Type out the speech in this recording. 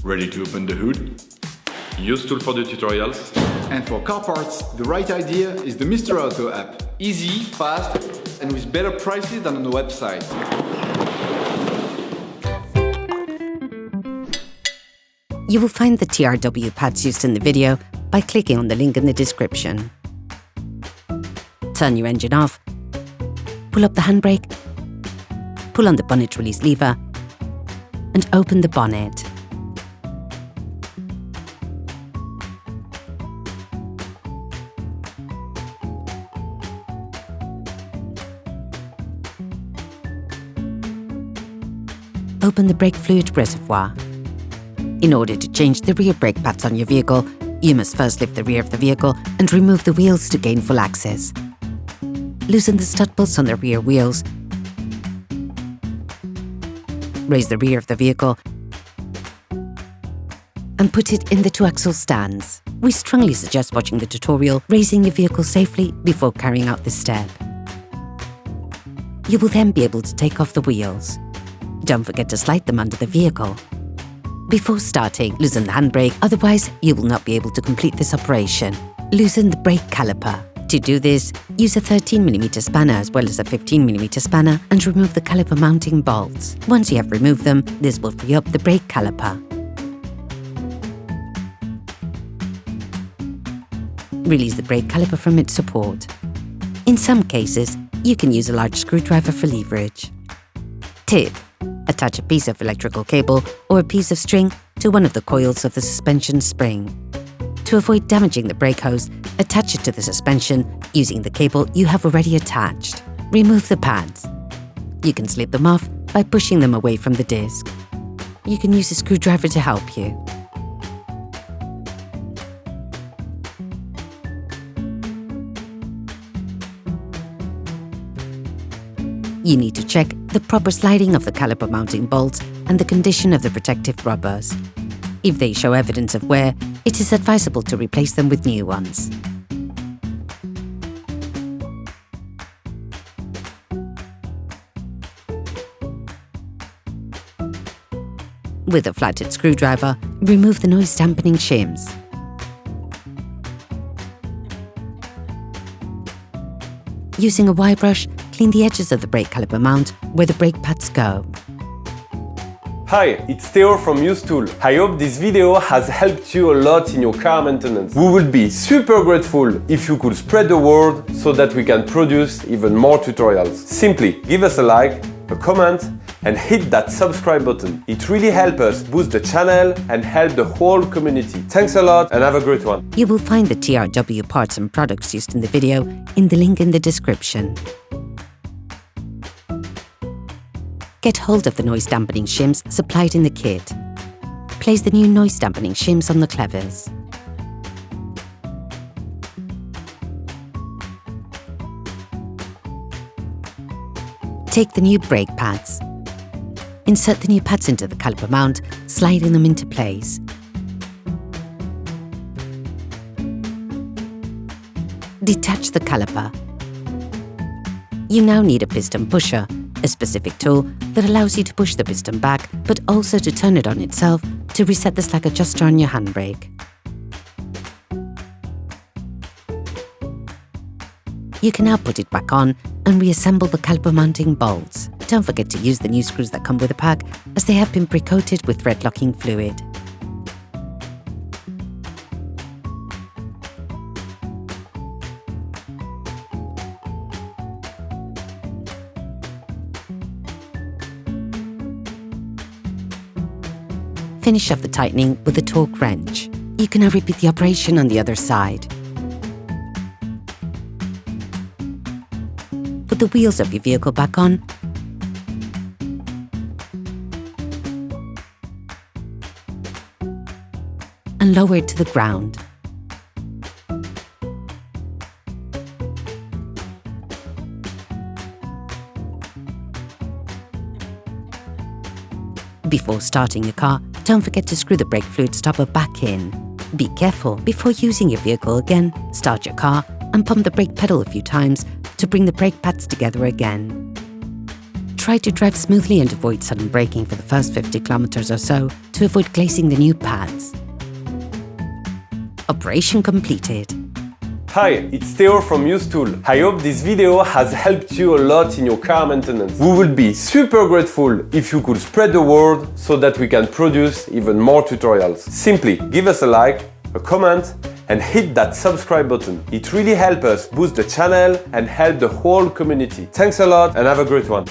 Ready to open the hood? UseTool for the tutorials. And for car parts, the right idea is the Mr. Auto app. Easy, fast, and with better prices than on the website. You will find the TRW pads used in the video by clicking on the link in the description. Turn your engine off, pull up the handbrake, pull on the bonnet release lever, and open the bonnet. Open the brake fluid reservoir. In order to change the rear brake pads on your vehicle, you must first lift the rear of the vehicle and remove the wheels to gain full access. Loosen the stud bolts on the rear wheels. Raise the rear of the vehicle and put it in the two-axle stands. We strongly suggest watching the tutorial, raising your vehicle safely before carrying out this step. You will then be able to take off the wheels. Don't forget to slide them under the vehicle. Before starting, loosen the handbrake, otherwise you will not be able to complete this operation. Loosen the brake caliper. To do this, use a 13mm spanner as well as a 15mm spanner and remove the caliper mounting bolts. Once you have removed them, this will free up the brake caliper. Release the brake caliper from its support. In some cases, you can use a large screwdriver for leverage. Tip: attach a piece of electrical cable or a piece of string to one of the coils of the suspension spring. To avoid damaging the brake hose, attach it to the suspension using the cable you have already attached. Remove the pads. You can slip them off by pushing them away from the disc. You can use a screwdriver to help you. You need to check the proper sliding of the caliper mounting bolts and the condition of the protective rubbers. If they show evidence of wear, it is advisable to replace them with new ones. With a flathead screwdriver, remove the noise dampening shims. Using a wire brush, clean the edges of the brake caliper mount where the brake pads go. Hi, it's Theo from UseTool. I hope this video has helped you a lot in your car maintenance. We would be super grateful if you could spread the word so that we can produce even more tutorials. Simply give us a like, a comment, and hit that subscribe button. It really helps us boost the channel and help the whole community. Thanks a lot and have a great one. You will find the TRW parts and products used in the video in the link in the description. Get hold of the noise dampening shims supplied in the kit. Place the new noise dampening shims on the clevers. Take the new brake pads. Insert the new pads into the caliper mount, sliding them into place. Detach the caliper. You now need a piston pusher, a specific tool that allows you to push the piston back, but also to turn it on itself to reset the slack adjuster on your handbrake. You can now put it back on and reassemble the caliper mounting bolts. Don't forget to use the new screws that come with the pack, as they have been pre-coated with thread locking fluid. Finish off the tightening with a torque wrench. You can now repeat the operation on the other side. Put the wheels of your vehicle back on and lower it to the ground. Before starting your car, don't forget to screw the brake fluid stopper back in. Be careful before using your vehicle again. Start your car and pump the brake pedal a few times to bring the brake pads together again. Try to drive smoothly and avoid sudden braking for the first 50 kilometers or so to avoid glazing the new pads. Operation completed. Hi, it's Theo from UseTool. I hope this video has helped you a lot in your car maintenance. We would be super grateful if you could spread the word so that we can produce even more tutorials. Simply give us a like, a comment, and hit that subscribe button. It really helps us boost the channel and help the whole community. Thanks a lot and have a great one.